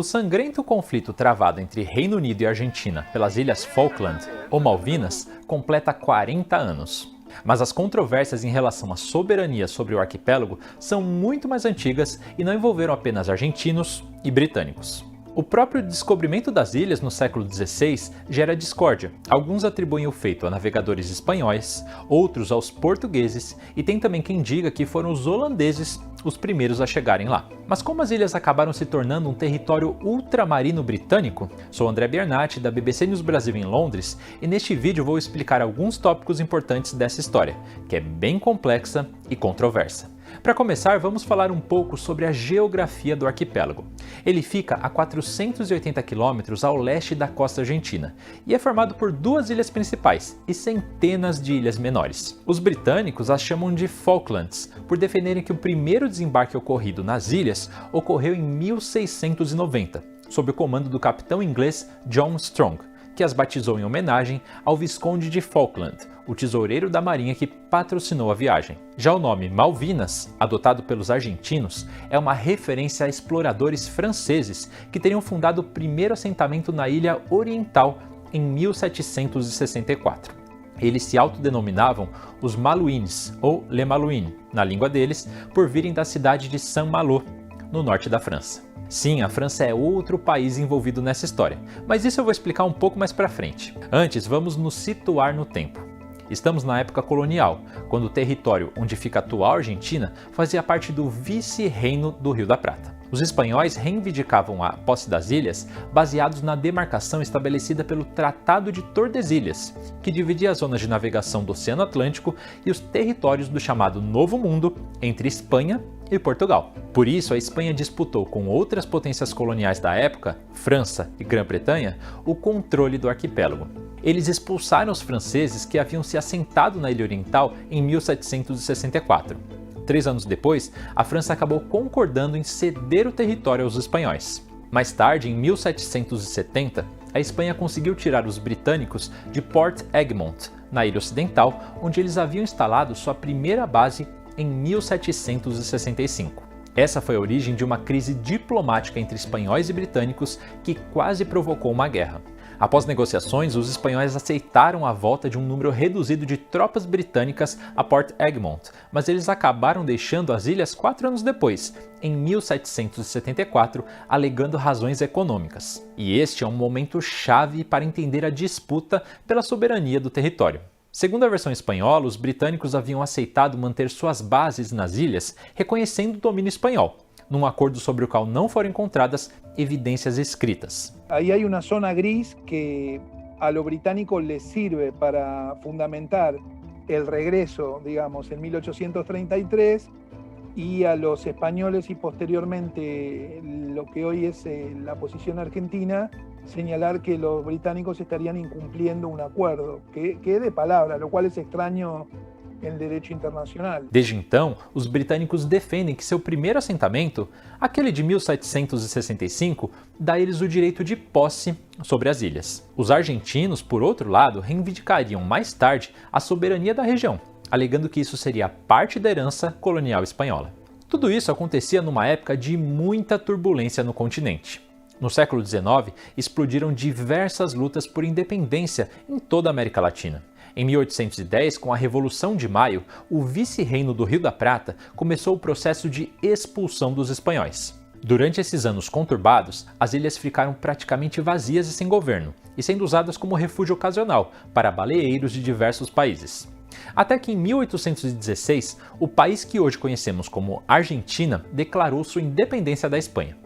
O sangrento conflito travado entre Reino Unido e Argentina pelas Ilhas Falkland, ou Malvinas, completa 40 anos. Mas as controvérsias em relação à soberania sobre o arquipélago são muito mais antigas e não envolveram apenas argentinos e britânicos. O próprio descobrimento das ilhas no século XVI gera discórdia. Alguns atribuem o feito a navegadores espanhóis, outros aos portugueses, e tem também quem diga que foram os holandeses os primeiros a chegarem lá. Mas como as ilhas acabaram se tornando um território ultramarino britânico? Sou André Biernat, da BBC News Brasil em Londres, e neste vídeo vou explicar alguns tópicos importantes dessa história, que é bem complexa e controversa. Para começar, vamos falar um pouco sobre a geografia do arquipélago. Ele fica a 480 quilômetros ao leste da costa argentina e é formado por duas ilhas principais e centenas de ilhas menores. Os britânicos as chamam de Falklands, por defenderem que o primeiro desembarque ocorrido nas ilhas ocorreu em 1690, sob o comando do capitão inglês John Strong, que as batizou em homenagem ao Visconde de Falkland, o tesoureiro da marinha que patrocinou a viagem. Já o nome Malvinas, adotado pelos argentinos, é uma referência a exploradores franceses que teriam fundado o primeiro assentamento na ilha oriental em 1764. Eles se autodenominavam os Malouines, ou Les Malouines, na língua deles, por virem da cidade de Saint-Malo, no norte da França. Sim, a França é outro país envolvido nessa história, mas isso eu vou explicar um pouco mais pra frente. Antes, vamos nos situar no tempo. Estamos na época colonial, quando o território onde fica a atual Argentina fazia parte do vice-reino do Rio da Prata. Os espanhóis reivindicavam a posse das ilhas baseados na demarcação estabelecida pelo Tratado de Tordesilhas, que dividia as zonas de navegação do Oceano Atlântico e os territórios do chamado Novo Mundo entre Espanha e Portugal. Por isso, a Espanha disputou com outras potências coloniais da época, França e Grã-Bretanha, o controle do arquipélago. Eles expulsaram os franceses que haviam se assentado na Ilha Oriental em 1764. 3 anos depois, a França acabou concordando em ceder o território aos espanhóis. Mais tarde, em 1770, a Espanha conseguiu tirar os britânicos de Port Egmont, na Ilha Ocidental, onde eles haviam instalado sua primeira base em 1765. Essa foi a origem de uma crise diplomática entre espanhóis e britânicos que quase provocou uma guerra. Após negociações, os espanhóis aceitaram a volta de um número reduzido de tropas britânicas a Port Egmont, mas eles acabaram deixando as ilhas 4 anos depois, em 1774, alegando razões econômicas. E este é um momento chave para entender a disputa pela soberania do território. Segundo a versão espanhola, os britânicos haviam aceitado manter suas bases nas ilhas, reconhecendo o domínio espanhol, num acordo sobre o qual não foram encontradas evidências escritas. Ahí hay una zona gris que a los británicos les sirve para fundamentar el regreso, digamos, en 1833, y a los españoles y posteriormente lo que hoy es la posición argentina, señalar que los británicos estarían incumpliendo un acuerdo, que es de palabra, lo cual es extraño em direito internacional. Desde então, os britânicos defendem que seu primeiro assentamento, aquele de 1765, dá a eles o direito de posse sobre as ilhas. Os argentinos, por outro lado, reivindicariam mais tarde a soberania da região, alegando que isso seria parte da herança colonial espanhola. Tudo isso acontecia numa época de muita turbulência no continente. No século XIX, explodiram diversas lutas por independência em toda a América Latina. Em 1810, com a Revolução de Maio, o vice-reino do Rio da Prata começou o processo de expulsão dos espanhóis. Durante esses anos conturbados, as ilhas ficaram praticamente vazias e sem governo, e sendo usadas como refúgio ocasional para baleeiros de diversos países. Até que em 1816, o país que hoje conhecemos como Argentina declarou sua independência da Espanha.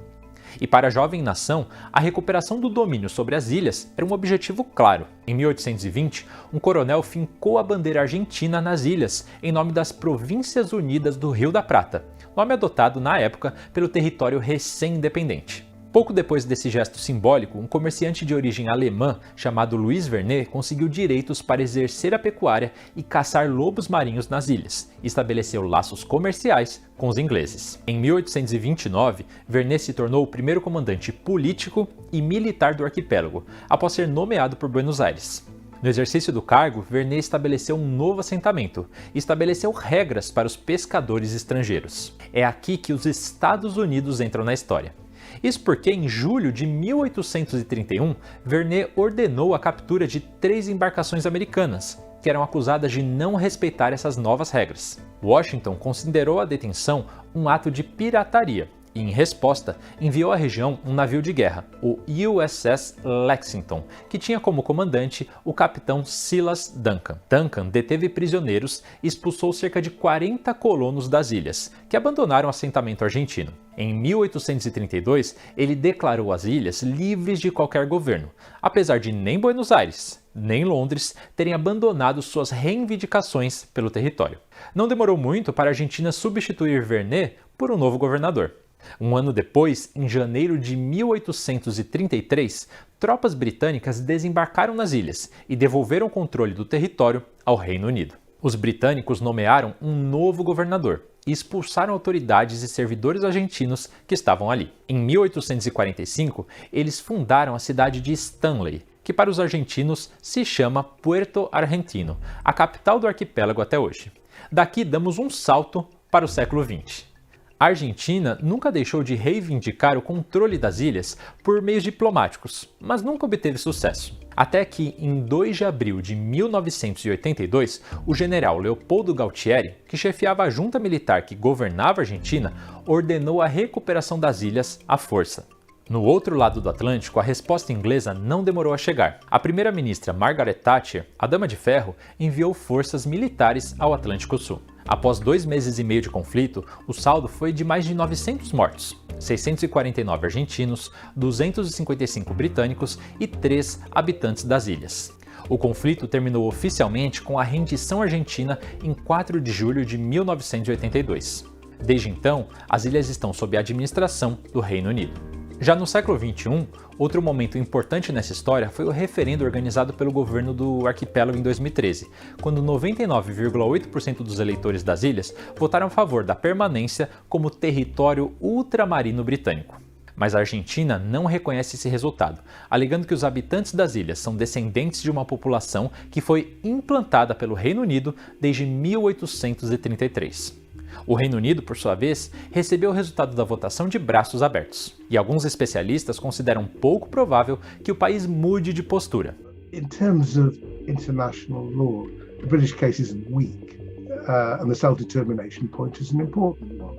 E para a jovem nação, a recuperação do domínio sobre as ilhas era um objetivo claro. Em 1820, um coronel fincou a bandeira argentina nas ilhas, em nome das Províncias Unidas do Rio da Prata, nome adotado na época pelo território recém-independente. Pouco depois desse gesto simbólico, um comerciante de origem alemã chamado Louis Vernet conseguiu direitos para exercer a pecuária e caçar lobos marinhos nas ilhas, e estabeleceu laços comerciais com os ingleses. Em 1829, Vernet se tornou o primeiro comandante político e militar do arquipélago, após ser nomeado por Buenos Aires. No exercício do cargo, Vernet estabeleceu um novo assentamento e estabeleceu regras para os pescadores estrangeiros. É aqui que os Estados Unidos entram na história. Isso porque, em julho de 1831, Vernet ordenou a captura de 3 embarcações americanas, que eram acusadas de não respeitar essas novas regras. Washington considerou a detenção um ato de pirataria e, em resposta, enviou à região um navio de guerra, o USS Lexington, que tinha como comandante o capitão Silas Duncan. Duncan deteve prisioneiros e expulsou cerca de 40 colonos das ilhas, que abandonaram o assentamento argentino. Em 1832, ele declarou as ilhas livres de qualquer governo, apesar de nem Buenos Aires, nem Londres terem abandonado suas reivindicações pelo território. Não demorou muito para a Argentina substituir Vernet por um novo governador. Um ano depois, em janeiro de 1833, tropas britânicas desembarcaram nas ilhas e devolveram o controle do território ao Reino Unido. Os britânicos nomearam um novo governador e expulsaram autoridades e servidores argentinos que estavam ali. Em 1845, eles fundaram a cidade de Stanley, que para os argentinos se chama Puerto Argentino, a capital do arquipélago até hoje. Daqui damos um salto para o século XX. A Argentina nunca deixou de reivindicar o controle das ilhas por meios diplomáticos, mas nunca obteve sucesso. Até que, em 2 de abril de 1982, o general Leopoldo Galtieri, que chefiava a junta militar que governava a Argentina, ordenou a recuperação das ilhas à força. No outro lado do Atlântico, a resposta inglesa não demorou a chegar. A primeira-ministra Margaret Thatcher, a Dama de Ferro, enviou forças militares ao Atlântico Sul. Após 2 meses e meio de conflito, o saldo foi de mais de 900 mortos, 649 argentinos, 255 britânicos e 3 habitantes das ilhas. O conflito terminou oficialmente com a rendição argentina em 4 de julho de 1982. Desde então, as ilhas estão sob a administração do Reino Unido. Já no século XXI, outro momento importante nessa história foi o referendo organizado pelo governo do arquipélago em 2013, quando 99,8% dos eleitores das ilhas votaram a favor da permanência como território ultramarino britânico. Mas a Argentina não reconhece esse resultado, alegando que os habitantes das ilhas são descendentes de uma população que foi implantada pelo Reino Unido desde 1833. O Reino Unido, por sua vez, recebeu o resultado da votação de braços abertos. E alguns especialistas consideram pouco provável que o país mude de postura. In terms of international law, the British case is weak, and the self-determination point is an important one.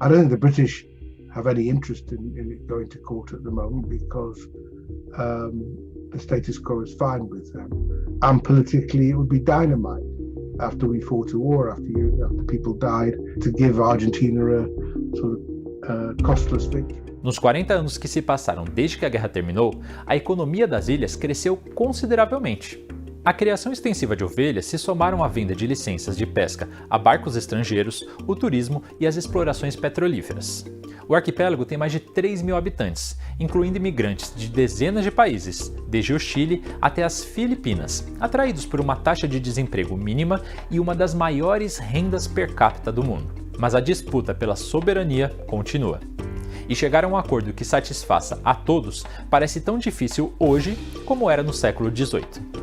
I don't think the British have any interest in it going to court at the moment because the status quo is fine with them. And politically, it would be dynamite. After we fought a war, after people died, to give Argentina a sort of costless victory. Nos 40 anos que se passaram desde que a guerra terminou, a economia das ilhas cresceu consideravelmente. A criação extensiva de ovelhas se somaram à venda de licenças de pesca a barcos estrangeiros, o turismo e as explorações petrolíferas. O arquipélago tem mais de 3 mil habitantes, incluindo imigrantes de dezenas de países, desde o Chile até as Filipinas, atraídos por uma taxa de desemprego mínima e uma das maiores rendas per capita do mundo. Mas a disputa pela soberania continua. E chegar a um acordo que satisfaça a todos parece tão difícil hoje como era no século XVIII.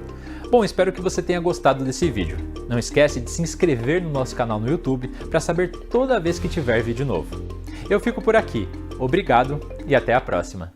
Bom, espero que você tenha gostado desse vídeo. Não esquece de se inscrever no nosso canal no YouTube para saber toda vez que tiver vídeo novo. Eu fico por aqui. Obrigado e até a próxima.